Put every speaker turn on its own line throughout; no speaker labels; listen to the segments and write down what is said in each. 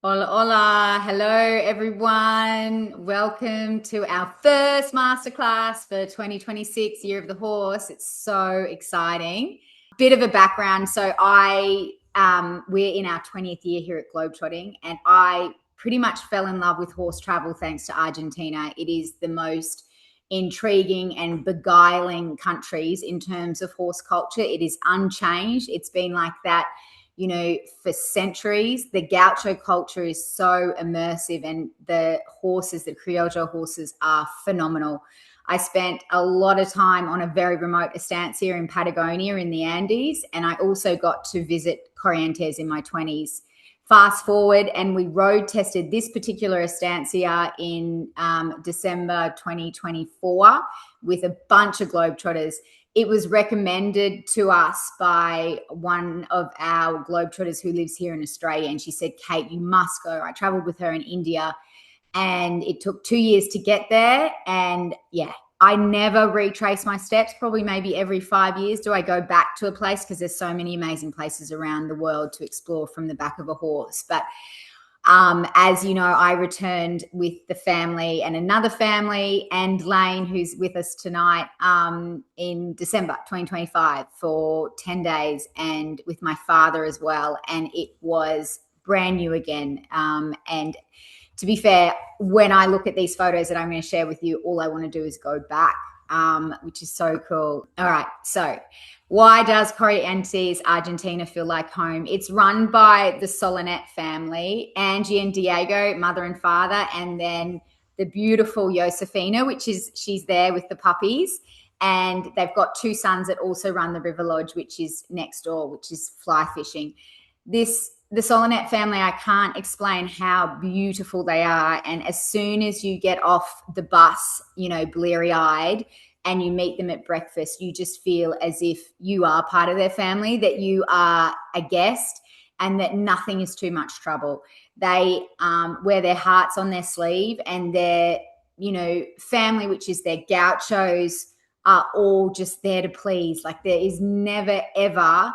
Hola, hola. Hello, everyone. Welcome to our first masterclass for 2026, Year of the Horse. It's so exciting. Bit of a background. We're in our 20th year here at Globetrotting, and I pretty much fell in love with horse travel thanks to Argentina. It is the most intriguing and beguiling countries in terms of horse culture. It is unchanged. It's been like that for centuries. The gaucho culture is so immersive, and the criollo horses are phenomenal. I spent a lot of time on a very remote estancia in Patagonia in the Andes, and I also got to visit Corrientes in my 20s. Fast forward, and we road tested this particular estancia in December 2024 with a bunch of Globetrotters. It was recommended to us by one of our Globetrotters who lives here in Australia. And she said, Kate, you must go. I traveled with her in India, and it took 2 years to get there. And yeah, I never retrace my steps. Probably maybe every 5 years do I go back to a place, because there's so many amazing places around the world to explore from the back of a horse. But as you know, I returned with the family and another family and Lane, who's with us tonight, in December 2025 for 10 days, and with my father as well. And it was brand new again. And to be fair, when I look at these photos that I'm going to share with you, all I want to do is go back, which is so cool. All right. So why does Corrientes, Argentina feel like home? It's run by the Solanet family, Angie and Diego, mother and father, and then the beautiful Josefina, she's there with the puppies. And they've got two sons that also run the River Lodge, which is next door, which is fly fishing. The Solanet family, I can't explain how beautiful they are. And as soon as you get off the bus, bleary-eyed, and you meet them at breakfast, you just feel as if you are part of their family, that you are a guest, and that nothing is too much trouble. They wear their hearts on their sleeve, and their, family, which is their gauchos, are all just there to please. Like, there is never, ever,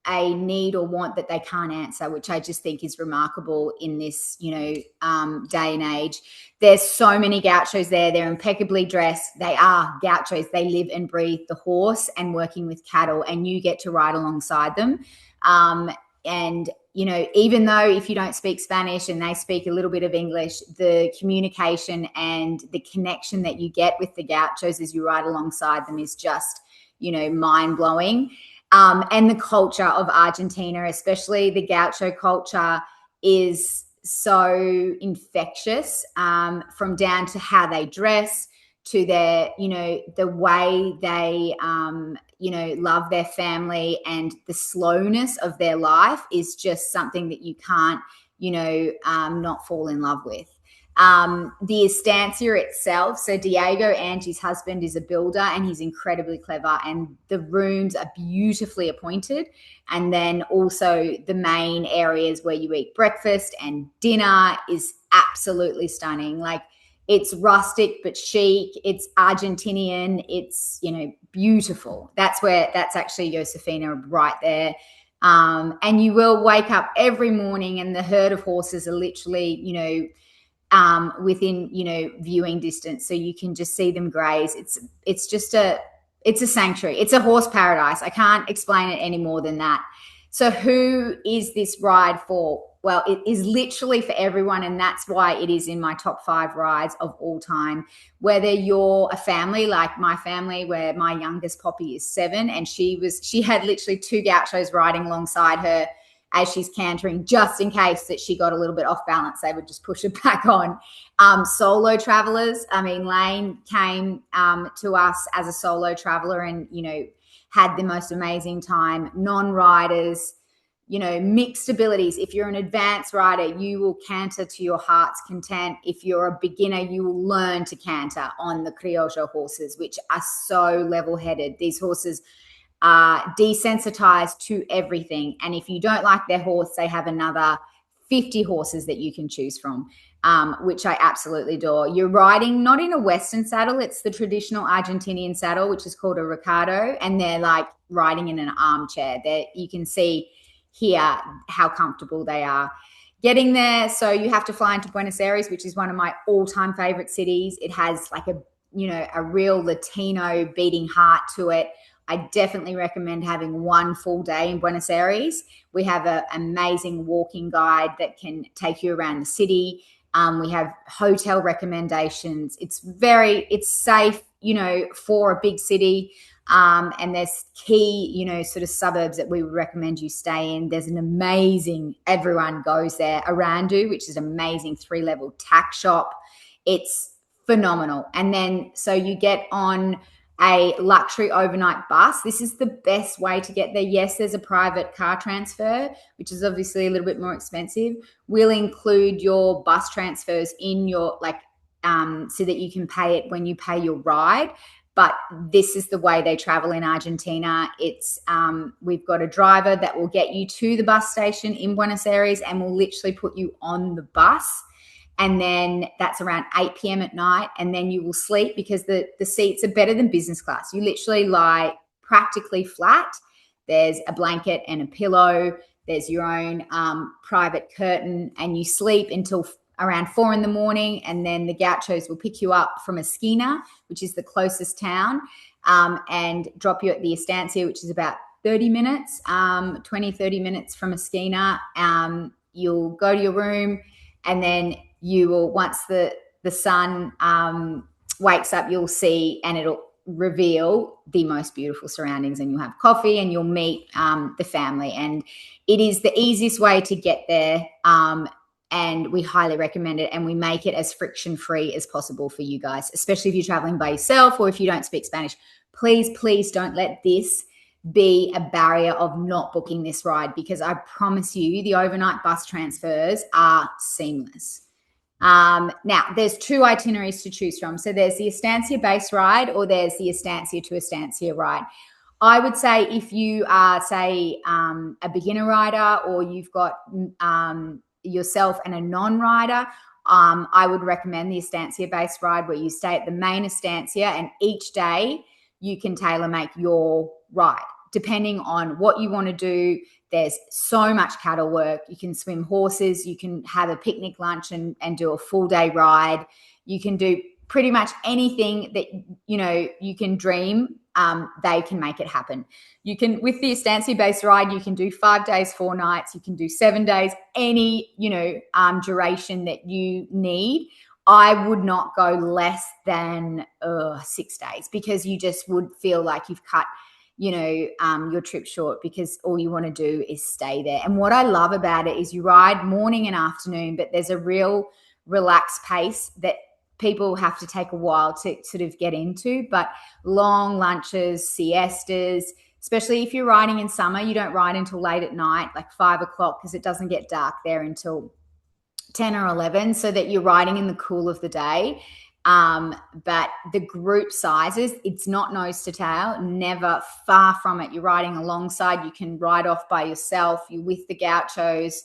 a need or want that they can't answer, which I just think is remarkable in this, day and age. There's so many gauchos there. They're impeccably dressed. They are gauchos. They live and breathe the horse and working with cattle, and you get to ride alongside them. And, even though if you don't speak Spanish and they speak a little bit of English, the communication and the connection that you get with the gauchos as you ride alongside them is just, mind blowing. And the culture of Argentina, especially the gaucho culture, is so infectious, from down to how they dress, to their, the way they, love their family, and the slowness of their life is just something that you can't, not fall in love with. The estancia itself, so Diego, Angie's husband, is a builder, and he's incredibly clever, and the rooms are beautifully appointed. And then also the main areas where you eat breakfast and dinner is absolutely stunning. Like, it's rustic but chic, it's Argentinian, it's, beautiful. That's actually Josefina right there. And you will wake up every morning, and the herd of horses are literally, within, viewing distance, so you can just see them graze. It's a sanctuary. It's a horse paradise. I can't explain it any more than that. So who is this ride for? Well, it is literally for everyone, and that's why it is in my top 5 rides of all time. Whether you're a family like my family, where my youngest Poppy is 7, and she had literally 2 gauchos riding alongside her as she's cantering, just in case that she got a little bit off balance, they would just push her back on. Solo travelers, Lane came to us as a solo traveler, and, had the most amazing time. Non-riders, mixed abilities. If you're an advanced rider, you will canter to your heart's content. If you're a beginner, you will learn to canter on the criollo horses, which are so level-headed. These horses are desensitized to everything. And if you don't like their horse, they have another 50 horses that you can choose from, which I absolutely adore. You're riding not in a Western saddle. It's the traditional Argentinian saddle, which is called a recado. And they're like riding in an armchair. You can see hear how comfortable they are getting there. So you have to fly into Buenos Aires, which is one of my all-time favorite cities. It has like a real Latino beating heart to it. I definitely recommend having one full day in Buenos Aires. We have an amazing walking guide that can take you around the city. We have hotel recommendations. It's safe, for a big city. And there's key, sort of suburbs that we would recommend you stay in. There's an amazing, everyone goes there, Arandu, which is an amazing 3-level tack shop. It's phenomenal. And then, so you get on a luxury overnight bus. This is the best way to get there. Yes, there's a private car transfer, which is obviously a little bit more expensive. We'll include your bus transfers in your, so that you can pay it when you pay your ride. But this is the way they travel in Argentina. It's we've got a driver that will get you to the bus station in Buenos Aires and will literally put you on the bus. And then that's around 8 p.m. at night. And then you will sleep because the seats are better than business class. You literally lie practically flat. There's a blanket and a pillow. There's your own private curtain, and you sleep until around 4 in the morning. And then the gauchos will pick you up from Esquina, which is the closest town, and drop you at the Estancia, which is about 30 minutes, 30 minutes from Esquina. You'll go to your room, and then you will, once the sun wakes up, you'll see, and it'll reveal the most beautiful surroundings, and you'll have coffee and you'll meet the family. And it is the easiest way to get there. And we highly recommend it, and we make it as friction-free as possible for you guys, especially if you're traveling by yourself or if you don't speak Spanish. Please don't let this be a barrier of not booking this ride, because I promise you the overnight bus transfers are seamless. Now, there's 2 itineraries to choose from. So there's the Estancia-based ride, or there's the Estancia to Estancia ride. I would say if you are, say, a beginner rider, or you've got yourself and a non-rider, I would recommend the Estancia-based ride, where you stay at the main Estancia, and each day you can tailor make your ride depending on what you want to do. There's so much cattle work. You can swim horses. You can have a picnic lunch and do a full day ride. You can do pretty much anything that, you can dream. They can make it happen. You can, with the Estancia-based ride, you can do 5 days, 4 nights. You can do 7 days, any, duration that you need. I would not go less than 6 days, because you just would feel like you've cut your trip short, because all you want to do is stay there. And what I love about it is you ride morning and afternoon, but there's a real relaxed pace that people have to take a while to sort of get into. But long lunches, siestas, especially if you're riding in summer, you don't ride until late at night, like 5 o'clock, because it doesn't get dark there until 10 or 11, so that you're riding in the cool of the day. But the group sizes, it's not nose to tail, never, far from it. You're riding alongside, you can ride off by yourself, you're with the gauchos.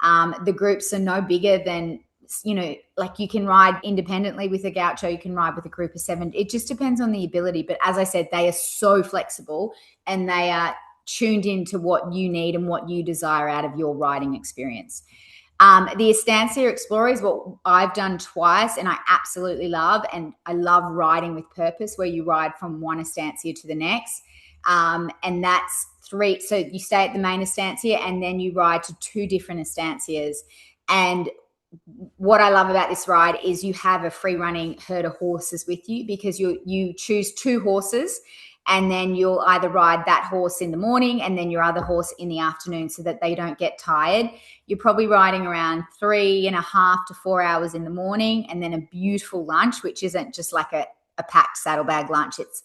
The groups are no bigger than, like you can ride independently with a gaucho, you can ride with a group of 7. It just depends on the ability. But as I said, they are so flexible, and they are tuned into what you need and what you desire out of your riding experience. The Estancia Explorer is what I've done twice, and I absolutely love. And I love riding with purpose, where you ride from one Estancia to the next. And that's 3. So you stay at the main Estancia, and then you ride to 2 different Estancias. And what I love about this ride is you have a free running herd of horses with you, because you choose 2 horses, and then you'll either ride that horse in the morning and then your other horse in the afternoon, so that they don't get tired. You're probably riding around 3.5 to 4 hours in the morning, and then a beautiful lunch, which isn't just like a packed saddlebag lunch. It's,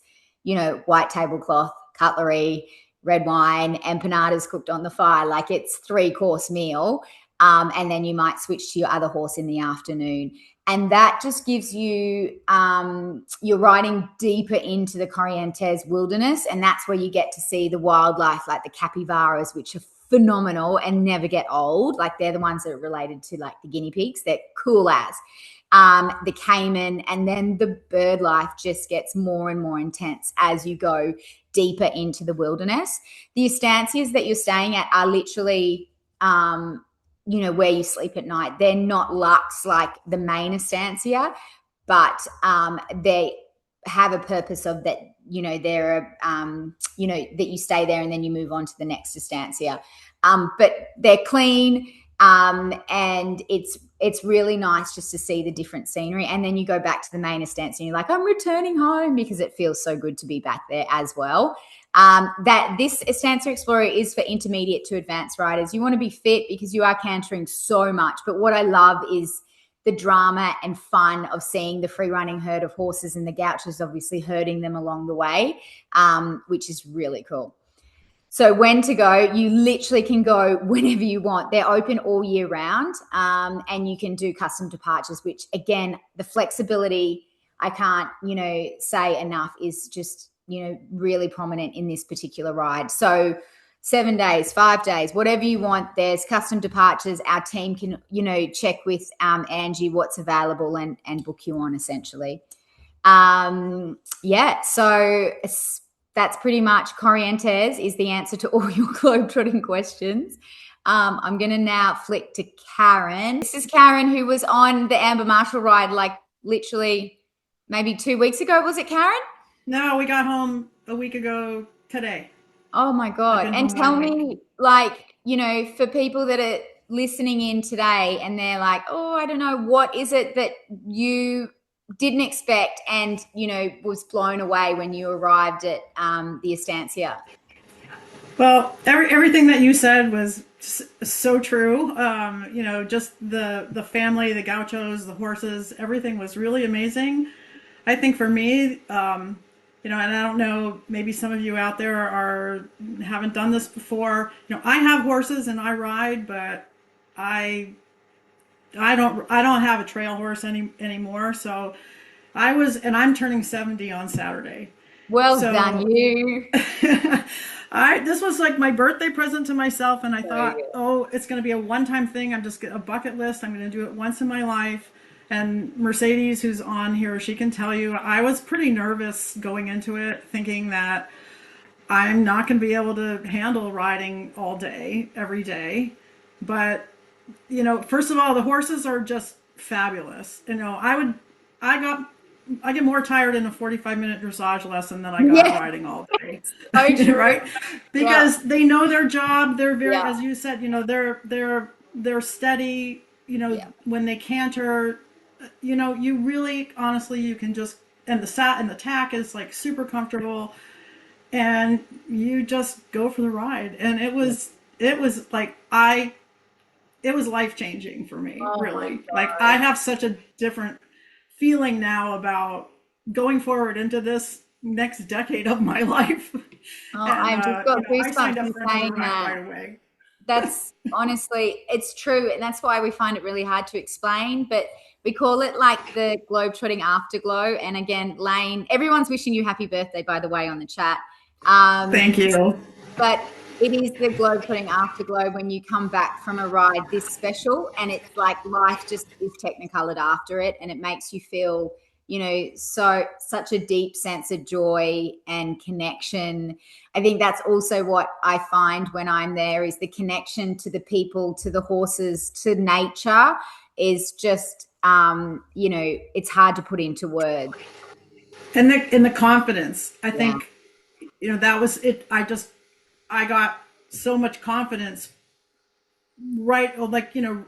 white tablecloth, cutlery, red wine, empanadas cooked on the fire. Like, it's 3-course meal. And then you might switch to your other horse in the afternoon. And that just gives you, you're riding deeper into the Corrientes wilderness. And that's where you get to see the wildlife, like the capybaras, which are phenomenal and never get old. Like they're the ones that are related to like the guinea pigs. They're cool as. The caiman, and then the bird life just gets more and more intense as you go deeper into the wilderness. The estancias that you're staying at are literally, where you sleep at night. They're not luxe like the main estancia, but they have a purpose of that, they're, that you stay there and then you move on to the next estancia. But they're clean, and it's really nice just to see the different scenery. And then you go back to the main estancia and you're like, I'm returning home, because it feels so good to be back there as well. That this Estancia Explorer is for intermediate to advanced riders. You want to be fit because you are cantering so much. But what I love is the drama and fun of seeing the free running herd of horses and the gauchos obviously herding them along the way, which is really cool. So when to go, you literally can go whenever you want. They're open all year round, and you can do custom departures, which again, the flexibility, I can't, say enough, is just, really prominent in this particular ride. So 7 days, 5 days, whatever you want, there's custom departures. Our team can, check with Angie what's available and book you on essentially. So that's pretty much Corrientes is the answer to all your globetrotting questions. I'm going to now flick to Karen. This is Karen, who was on the Amber Marshall ride like literally maybe 2 weeks ago. Was it, Karen?
No, we got home a week ago today.
Oh my God. And tell me, like, for people that are listening in today and they're like, oh, I don't know, what is it that you didn't expect and, was blown away when you arrived at the Estancia?
Well, everything that you said was so true. Just the family, the gauchos, the horses, everything was really amazing. I think for me, and I don't know, maybe some of you out there haven't done this before. I have horses and I ride, but I don't have a trail horse anymore. So I'm turning 70 on Saturday.
Well done, you.
This was like my birthday present to myself, and I thought, it's going to be a one-time thing. I'm just a bucket list. I'm going to do it once in my life. And Mercedes, who's on here, she can tell you, I was pretty nervous going into it, thinking that I'm not going to be able to handle riding all day, every day. But, first of all, the horses are just fabulous. I get more tired in a 45-minute dressage lesson than I got riding all day. Right? Because they know their job. They're very, as you said, they're steady, when they canter, you really, honestly, you can just, and the tack is like super comfortable, and you just go for the ride. And it was life-changing for me, really. Like, I have such a different feeling now about going forward into this next decade of my life.
I've just got goosebumps saying that.
Right away.
That's honestly, it's true. And that's why we find it really hard to explain, but we call it like the globetrotting afterglow. And again, Lane, everyone's wishing you happy birthday, by the way, on the chat.
Thank you.
But it is the globetrotting afterglow when you come back from a ride this special, and it's like life just is technicolored after it, and it makes you feel, such a deep sense of joy and connection. I think that's also what I find when I'm there, is the connection to the people, to the horses, to nature is just, it's hard to put into words.
And the confidence, I think, that was it. I got so much confidence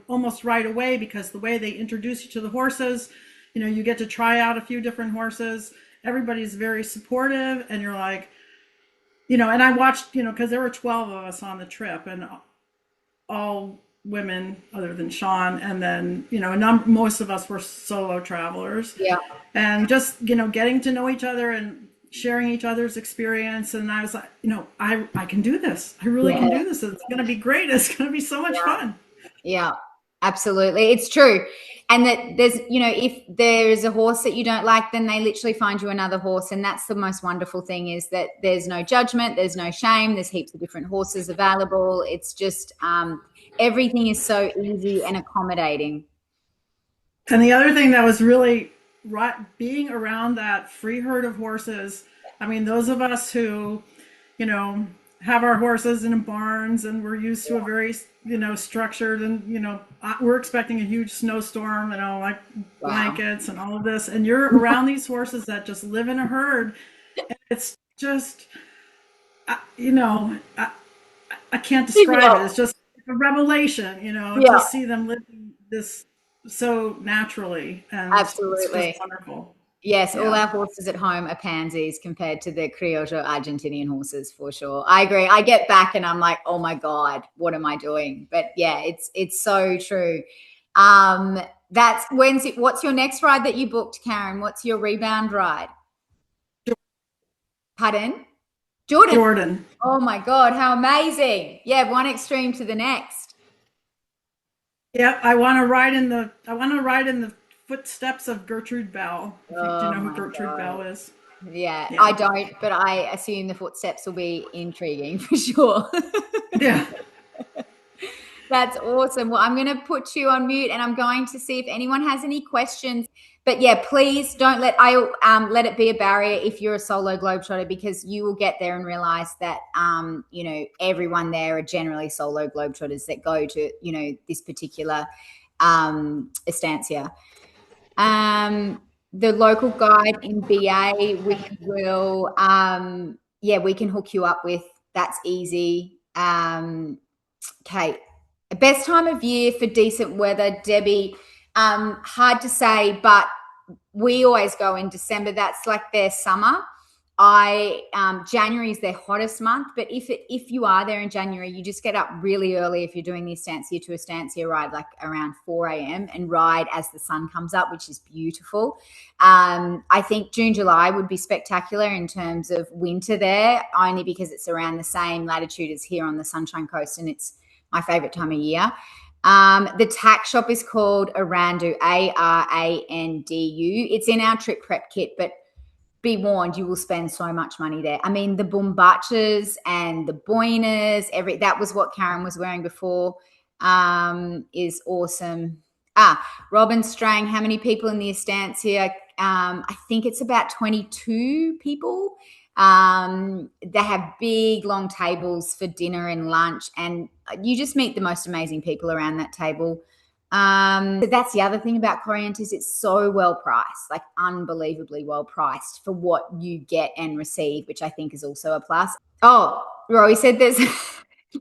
almost right away, because the way they introduce you to the horses, you get to try out a few different horses. Everybody's very supportive, and you're like, and I watched, because there were 12 of us on the trip, and all women other than Sean, and then most of us were solo travelers. And just getting to know each other and sharing each other's experience. And I was like, I can do this. I really can do this. It's going to be great. It's going to be so much fun.
Absolutely. It's true. And that there's, if there's a horse that you don't like, then they literally find you another horse. And that's the most wonderful thing, is that there's no judgment, there's no shame, there's heaps of different horses available. It's just everything is so easy and accommodating.
And the other thing that was really right, being around that free herd of horses. I mean, those of us who, you know, have our horses in barns and we're used to a very, structured and, we're expecting a huge snowstorm, like
Wow.
blankets and all of this. And you're around these horses that just live in a herd. And it's just, you know, I can't describe it.
Yeah.
It's just a revelation,
Yeah,
to see them living this so naturally, and it's just
absolutely.
wonderful.
Yes, all
Yeah.
our horses at home are pansies compared to the Criollo Argentinian horses, for sure. I agree. I get back and I'm like, oh my God, what am I doing? But yeah, it's so true. That's what's your next ride that you booked, Karen? What's your rebound ride? Pardon? Jordan.
Jordan.
Oh my God, how amazing. Yeah, one extreme to the next.
Yeah, I want to ride in the footsteps of Gertrude Bell. Do you
Oh
know who
my
Gertrude
God.
Bell is?
Yeah, I
Yeah.
don't, but I assume the footsteps will be intriguing for sure.
Yeah.
That's awesome. Well, I'm going to put you on mute and I'm going to see if anyone has any questions. But yeah, please don't let it be a barrier if you're a solo globetrotter, because you will get there and realize that everyone there are generally solo globetrotters that go to this particular estancia. The local guide in BA we can hook you up with. That's easy. Kate, best time of year for decent weather, Debbie. Hard to say, but we always go in December. That's like their summer. January is their hottest month, but if you are there in January, you just get up really early if you're doing the estancia to estancia ride, like around 4 a.m. and ride as the sun comes up, which is beautiful. I think June, July would be spectacular in terms of winter there, only because it's around the same latitude as here on the Sunshine Coast, and it's my favorite time of year. The tack shop is called Arandu, Arandu. It's in our trip prep kit, but be warned, you will spend so much money there. I mean, the bombachas and the boinas, that was what Karen was wearing before, is awesome. Robin Strang, how many people in the estancia? I think it's about 22 people. They have big, long tables for dinner and lunch, and you just meet the most amazing people around that table. That's the other thing about Corrientes. It's so well priced, like unbelievably well priced for what you get and receive, which I think is also a plus. Oh, Roy said there's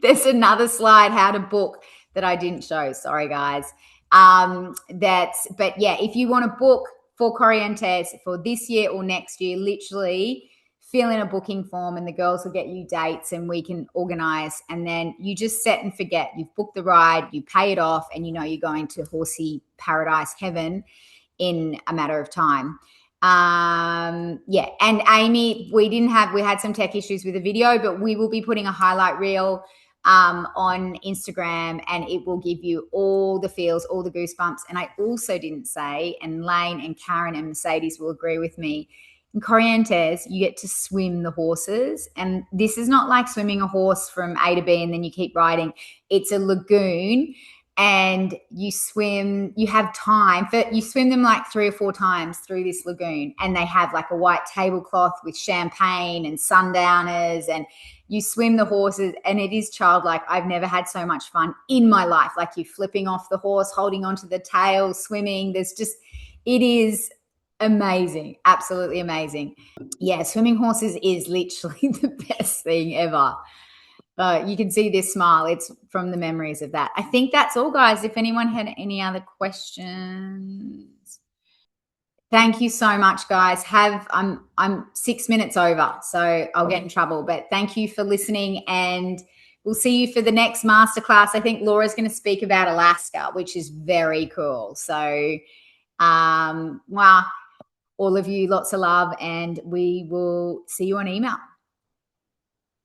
there's another slide, how to book, that I didn't show. Sorry, guys. But yeah, if you want to book for Corrientes for this year or next year, literally fill in a booking form and the girls will get you dates and we can organize, and then you just set and forget. You've booked the ride, you pay it off, and you're going to horsey paradise heaven in a matter of time. And Amy, we had some tech issues with the video, but we will be putting a highlight reel on Instagram, and it will give you all the feels, all the goosebumps. And I also didn't say, and Lane and Karen and Mercedes will agree with me, in Corrientes, you get to swim the horses. And this is not like swimming a horse from A to B and then you keep riding. It's a lagoon, and you swim them like 3 or 4 times through this lagoon. And they have like a white tablecloth with champagne and sundowners, and you swim the horses, and it is childlike. I've never had so much fun in my life. Like, you're flipping off the horse, holding onto the tail, swimming. It is amazing. Absolutely amazing. Yeah, swimming horses is literally the best thing ever. You can see this smile. It's from the memories of that. I think that's all, guys. If anyone had any other questions. Thank you so much, guys. I'm 6 minutes over, so I'll get in trouble. But thank you for listening, and we'll see you for the next masterclass. I think Laura's going to speak about Alaska, which is very cool. So, wow. All of you, lots of love, and we will see you on email.